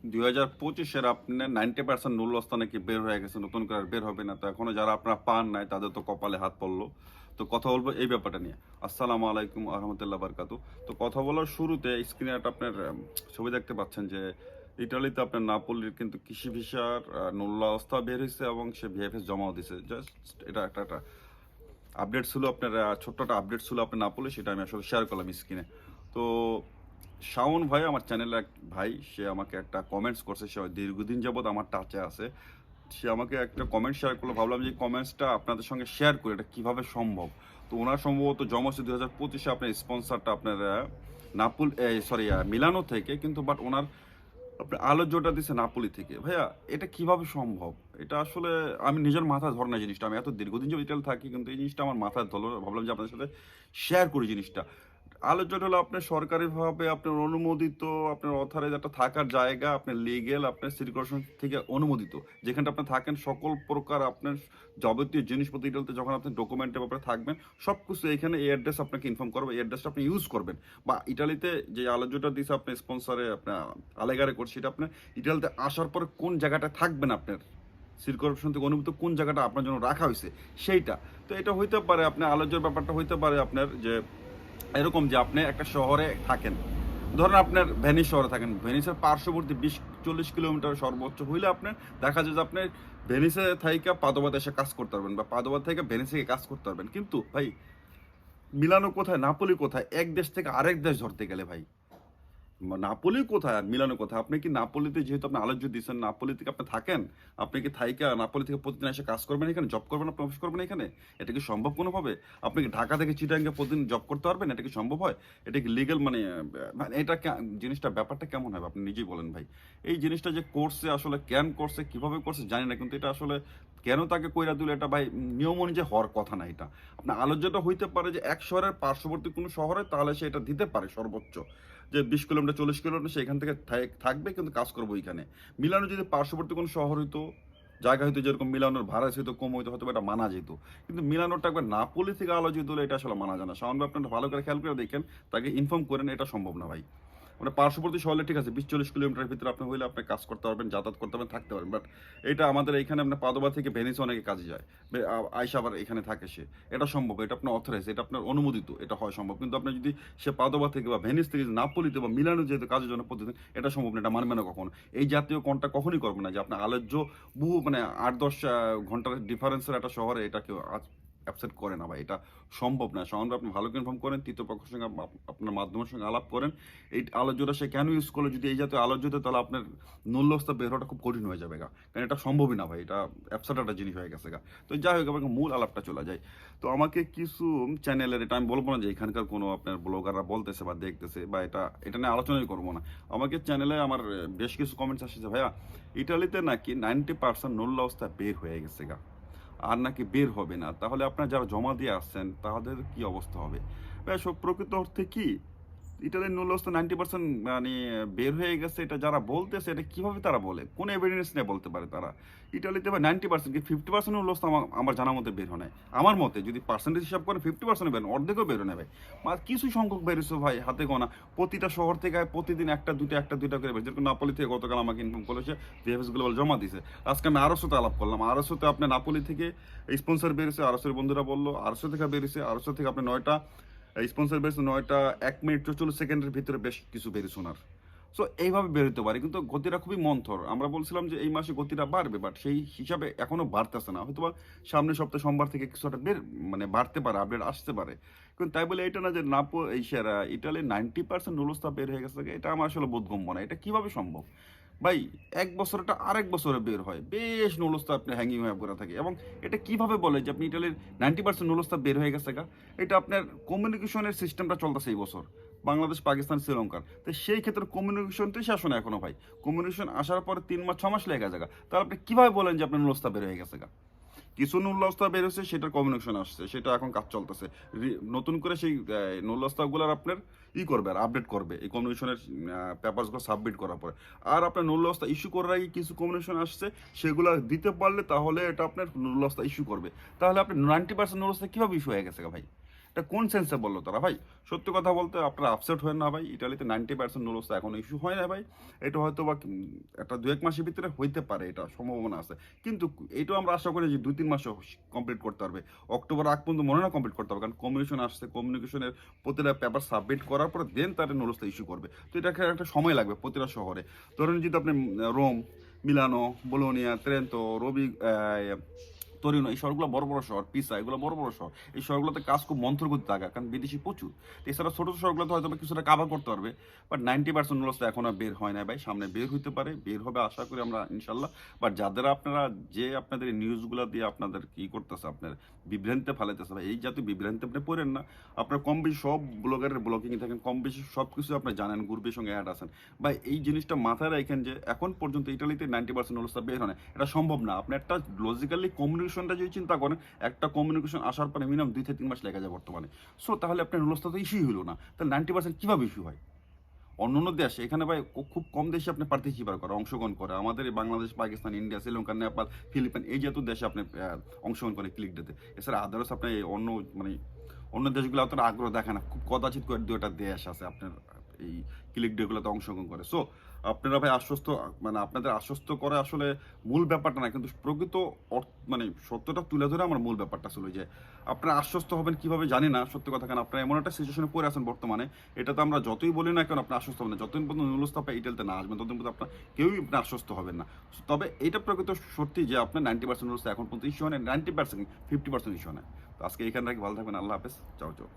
2025-এর আপনার 90% নুরুল নাকি বের হয়ে গেছে, নতুন করে আর বের হবে না। তো এখনো যারা আপনারা পান নাই তাদের তো কপালে হাত পড়লো। তো কথা বলবো এই ব্যাপারটা নিয়ে। আসসালামু আলাইকুম ওয়া রাহমাতুল্লাহি ওয়া বারাকাতুহু। তো কথা বলার শুরুতে স্ক্রিনে একটা আপনার ছবি দেখতে পাচ্ছেন যে ইতালিতে আপনার নাপোলির কিন্তু কৃষি ভিসার নুরুল বের হয়েছে এবং সে ভিএফএস জমাও দিছে। জাস্ট এটা একটা আপডেট ছিল আপনার, ছোট্ট একটা আপডেট ছিল আপনার নাপোলি, সেটা আমি আসলে শেয়ার করলাম স্ক্রিনে। তো শাওন ভাই, আমার চ্যানেলের এক ভাই, সে আমাকে একটা কমেন্টস করছে, সে দীর্ঘদিন যাবৎ আমার টাচে আছে। সে আমাকে একটা কমেন্ট শেয়ার করলো, ভাবলাম যে কমেন্টসটা আপনাদের সঙ্গে শেয়ার করি, এটা কীভাবে সম্ভব। তো ওনার সম্ভবত জমা হচ্ছে 2025-এ আপনার স্পন্সারটা আপনার মিলানো থেকে, কিন্তু বাট ওনার আপনার আলোচ্যটা দিচ্ছে নাপোলি থেকে। ভাইয়া এটা কিভাবে সম্ভব? এটা আসলে আমি নিজের মাথায় ধরে না জিনিসটা। আমি এত দীর্ঘদিন যাবত ইতালি থাকি, কিন্তু এই জিনিসটা আমার মাথায় ধরলো না। ভাবলাম যে আপনাদের সাথে শেয়ার করি জিনিসটা। আলোচনা হলো আপনার সরকারিভাবে আপনার অনুমোদিত, আপনার অথরাইজ একটা থাকার জায়গা, আপনার লিগেল, আপনার সিটি কর্পোরেশন থেকে অনুমোদিত, যেখানটা আপনি থাকেন সকল প্রকার আপনার যাবতীয় জিনিসপত্র ইটালিতে যখন আপনি ডকুমেন্টের ব্যাপারে থাকবেন সব কিছু এখানে এই অ্যাড্রেস আপনাকে ইনফর্ম করবে, এই অ্যাড্রেসটা আপনি ইউজ করবেন। বা ইটালিতে যে আলোচনাটা দিয়েছে আপনি স্পন্সরে আপনার আলেগারে করছে, সেটা আপনার ইটালিতে আসার পরে কোন জায়গাটা থাকবেন, আপনার সিটি কর্পোরেশন থেকে অনুমোদিত কোন জায়গাটা আপনার জন্য রাখা হয়েছে সেইটা। তো এটা হইতে পারে আপনার আলোচ্যের ব্যাপারটা হইতে পারে আপনার যে এরকম যে আপনি একটা শহরে থাকেন, ধরেন আপনার ভেনিস শহরে থাকেন, ভেনিসের পার্শ্ববর্তী 20-40 কিলোমিটার সর্বোচ্চ হইলে আপনার দেখা যায় যে আপনি ভেনিসে থেকে পাদোবাতে এসে কাজ করতে পারবেন, বা পাদোবা থেকে ভেনিসে কাজ করতে পারবেন। কিন্তু ভাই মিলানো কোথায়, নাপোলি কোথায়? এক দেশ থেকে আরেক দেশ ধরতে গেলে ভাই নাপোলি কোথায় আর মিলানো কোথায়? আপনি কি নাপোলিতে, যেহেতু আপনি আলোচ্য দিচ্ছেন, নাপোলি থেকে আপনি থাকেন, আপনি কি থাইকা নাপোলি থেকে প্রতিদিন এসে কাজ করবেন, এখানে জব করবেন, আপনি অফিস করবেন এখানে? এটা কি সম্ভব কোনোভাবে? আপনি কি ঢাকা থেকে চিটাগাঙ্গে প্রতিদিন জব করতে পারবেন? এটা কি সম্ভব হয়? এটা কি লিগেল? মানে এটা জিনিসটা ব্যাপারটা কেমন হবে আপনি নিজেই বলেন ভাই। এই জিনিসটা যে করছে আসলে কেন করছে, কিভাবে করছে জানি না, কিন্তু এটা আসলে কেন তাকে কইরা দিল এটা ভাই নিয়ম অনুযায়ী হওয়ার কথা না। এটা আপনার আলোচ্যটা হইতে পারে যে এক শহরের পার্শ্ববর্তী কোনো শহরে, তাহলে সে এটা দিতে পারে সর্বোচ্চ যে 20 কিলোমিটার 40 কিলোমিটার সে এখান থেকে থাকবে, কিন্তু কাজ করবো এখানে। মিলানো যদি পার্শ্ববর্তী কোনো শহর হইতো, জায়গা হইতো, যেরকম মিলানোর ভাড়া হয়তো কম হইতো, হয়তো এটা মানা যেত। কিন্তু মিলানোরটা একবার নাপোলি থেকে আলোচিত হলে এটা আসলে মানা যায় না। সামান্য আপনারা ভালো করে খেয়াল করে দেখেন, তাকে ইনফর্ম করেন, এটা সম্ভব না ভাই। মানে পার্শ্ববর্তী শহরে ঠিক আছে 20-40 কিলোমিটারের ভিতরে আপনি হইলে আপনি কাজ করতে পারবেন, যাতায়াত করতে পারবেন, থাকতে পারবেন। বাট এটা আমাদের এখানে আপনার পাদোবা থেকে ভেনিসে অনেকে কাজে যায়, আইসা আবার এখানে থাকে সে, এটা সম্ভব, এটা আপনার অথরাইজ, এটা আপনার অনুমোদিত, এটা হয় সম্ভব। কিন্তু আপনি যদি সে পাদোবা থেকে বা ভেনিস থেকে নাপোলিতে বা মিলানো যেহেতু কাজের জন্য প্রতিদিন, এটা সম্ভব না, এটা মানবে না কখনো। এই জাতীয় কন্ট্যাক্ট কখনই করবে না যে আপনার আলোচ্য বহু 8-10 ঘন্টার ডিফারেন্সের একটা শহরে এটা কেউ অ্যাবসেন্ট করে না ভাই, এটা সম্ভব না। সমানভাবে আপনি ভালো করে ইনফর্ম করেন, তৃতীয় পক্ষের সঙ্গে আপনার মাধ্যমের সঙ্গে আলাপ করেন। এই আলোচ্যটা সে কেন ইউজ করলো, যদি এই জাতীয় আলোচ্যতে, তাহলে আপনার নুল্যস্তা বের হওয়াটা খুব কঠিন হয়ে যাবে গা, কারণ এটা সম্ভবই না ভাই, এটা অ্যাবসার্ড একটা জিনিস হয়ে গেছে গা। তো যাই হোক, আমাকে মূল আলাপটা চলে যায়। তো আমাকে কিছু চ্যানেলের, এটা আমি বলবো না যে এখানকার কোনো আপনার ব্লগাররা বলতেছে বা দেখতেছে, বা এটা নিয়ে আলোচনাই করবো না। আমাকে চ্যানেলে আমার বেশ কিছু কমেন্টস আসছে, ভাইয়া ইটালিতে নাকি 90% নুল্যস্তা বের হয়ে গেছে গা, আর নাকি বের হবে না, তাহলে আপনার যারা জমা দিয়ে আসছেন তাদের কি অবস্থা হবে? সব প্রকৃত অর্থে কি ইটালির ন্যূনতম 90% বের হয়ে গেছে, এটা যারা বলতেছে এটা কিভাবে তারা বলে, কোন এভিডেন্স নিয়ে বলতে পারে তারা? ইটালিতে ভাই 90% কি 50% ন্যূনতম আমার জানার মধ্যে বের হয় নাই। আমার মতে যদি পার্সেন্টেজ হিসাব করে 50% বের, অর্ধেকও বের হয় না ভাই। কিছু সংখ্যক বেরোছে ভাই, হাতে গোনা। প্রতিটা শহর থেকে প্রতিদিন একটা দুইটা করে বের, যেরকম নাপোলি থেকে গতকাল আমাকে ইনফর্ম করেছে ভিএফএস গ্লোবাল জমা দিছে। আজকে আমি আরশোতে আলাপ করলাম, আরশোতে আপনার নাপোলি থেকে স্পন্সর বেরিয়েছে, আরশোর বন্ধুরা বললো আরশো থেকে বেরিয়েছে, আরশো থেকে আপনি 9টা স্পন্সর বেরিয়েছে, 9টা 1 মিনিট 44 সেকেন্ডের ভিতরে বেশ কিছু বেরিয়েছে ওনার। সো এইভাবে বেরোতে পারে, কিন্তু গতিটা খুবই মন্থর। আমরা বলছিলাম যে এই মাসে গতিটা বাড়বে, বাট সেই হিসাবে এখনো বাড়তেছে না। হয়তো বা সামনের সপ্তাহে সোমবার থেকে কিছু একটা বাড়তে পারে, আপডেট আসতে পারে। কিন্তু তাই বলে এটা না যে এই সেরা ইটালি 90% নুলস্তা বের হয়ে গেছে, এটা আমার আসলে বোধগম্য না। এটা কিভাবে সম্ভব ভাই? এক বছরটা আরেক বছরে বের হয়, বেশ নুলস্তা আপনি হ্যাঙ্গিং হয়ে পড়ে থাকে। এবং এটা কিভাবে বলে যে আপনি ইটালির 90% নুলস্তা বের হয়ে গেছে গা? এটা আপনার কমিউনিকেশনের সিস্টেমটা চলতেছে এই বছর, বাংলাদেশ, পাকিস্তান, শ্রীলঙ্কার। তো সেই ক্ষেত্রে কমিউনিকেশনটাই শেষ হয় না এখনো ভাই। কমিউনিকেশন আসার পরে 3 মাস 6 মাস লেগে যায়। তাহলে আপনি কিভাবে বলেন যে আপনার নুলস্তা বের হয়ে গেছে গা? কিছু নুল্লাস্তা বেরোছে, সেটার কমিউনিকেশন আসছে, সেটা এখন কাজ চলতেছে। নতুন করে সেই নুল্লাস্তাগুলোর আপনার করবে আর আপডেট করবে এই কমিউনিকেশনের পেপারসগুলো সাবমিট করার পরে। আর আপনার নুল্লাস্তা ইস্যু করার আগে কিছু কমিউনিকেশন আসছে, সেগুলো দিতে পারলে তাহলে এটা আপনার নুল্লাস্তা ইস্যু করবে। তাহলে আপনি 90% নুল্লাস্তা কীভাবে ইস্যু হয়ে গেছে ভাই? এটা কোন সেন্সে বললো তারা ভাই? সত্যি কথা বলতে আপনারা আপসেট হয়েন না ভাই, ইটালিতে 90% নুডলস এখনো ইস্যু হয় না ভাই। এটা হয়তো বা একটা 2-1 মাসের ভিতরে হইতে পারে, এটা সম্ভাবনা আছে। কিন্তু এটাও আমরা আশা করি যে 2-3 মাসে কমপ্লিট করতে পারবে। অক্টোবর আগ পর্যন্ত মনে হয় না কমপ্লিট করতে হবে, কারণ কমিউনিকেশন আসছে, কমিউনিকেশনের প্রতিটা পেপার সাবমিট করার পরে দেন তারা নুডলসটা ইস্যু করবে। তো এটা একটা সময় লাগবে প্রতিটা শহরে। ধরেন যদি আপনি রোম, মিলানো, বোলোনিয়া, ত্রেন্তো, তরিনো, এই শহরগুলো বড় বড় শহর, পিসা, এগুলো বড় বড় শহর। এই শহরগুলোতে কাজ খুব মন্থর গতিতে থাকে, কারণ বিদেশি প্রচুর। তো এছাড়া ছোটো শহরগুলোতে হয়তো বা কিছুটা কাভার করতে পারবে, বাট 90% নুডলস এখনো বের হয় না ভাই, সামনে বের হইতে পারে, বের হবে আশা করি আমরা ইনশাল্লাহ। বাট যাদের আপনারা যে আপনাদের এই নিউজগুলো দিয়ে আপনাদের কি করতেছে, আপনার বিভ্রান্তে ফেলাইতেছে ভাই, এই জাতীয় বিভ্রান্তি আপনি পড়েন না। আপনার কম বেশি সব ব্লগারের ব্লগিংয়ে থাকেন, কম বেশি সব কিছু আপনি জানেন, গ্রুপের সঙ্গে অ্যাড আছেন ভাই। এই জিনিসটা মাথায় রাখেন যে এখন পর্যন্ত ইটালিতে 90% নুডলসটা বের হয় না, এটা সম্ভব না। আপনি একটা লজিক্যালি কমিউনিকেশনটা যদি চিন্তা করেন, একটা কমিউনিকেশন আসার পরে মিনিমাম 2 থেকে 3 মাস লেগে যায় বর্তমানে। সো তাহলে আপনার নুডলসটা তো ইস্যুই হলো না, তাহলে 90% কীভাবে ইস্যু হয়? অন্য অন্য দেশে এখানে ভাই খুব কম দেশে আপনি পার্টিসিপেট করে, অংশগ্রহণ করে। আমাদের এই বাংলাদেশ, পাকিস্তান, ইন্ডিয়া, শ্রীলঙ্কা, নেপাল, ফিলিপাইন, এই জাতীয় দেশে আপনি অংশগ্রহণ করে ক্লিক দিতে। এছাড়া আদার্স আপনি অন্য মানে অন্য দেশগুলো অতটা আগ্রহ দেখে না, খুব কদাচিৎ করে 2টা দেশ আছে আপনার এই ক্লিক ডেগুলোতে অংশগ্রহণ করে। সো আপনারা ভাই আশ্বস্ত, মানে আপনাদের আশ্বস্ত করে আসলে মূল ব্যাপারটা না, কিন্তু প্রকৃত মানে সত্যটা তুলে ধরে আমার মূল ব্যাপারটা ছিল যে আপনারা আশ্বস্ত হবেন কিভাবে জানি না, সত্যি কথা। কারণ আপনারা এমন একটা সিচুয়েশনে পড়ে আছেন বর্তমানে, এটা তো আমরা যতই বলি না কেন আপনি আশ্বস্ত হবেন না, যতদিন পর্যন্ত নুডলস আপনি ইটালিতে না আসবেন ততদিন পর্যন্ত আপনার কেউই আপনি আশ্বস্ত হবেন না। তবে এটা প্রকৃত সত্যি যে আপনার 90% নুডলস এখন পর্যন্ত ইস্যু হয় না, 90%, 50% ইস্যু হয় না। তো আজকে এখানে রাখি, ভালো থাকবেন, আল্লাহ হাফেজ, চাও চাও।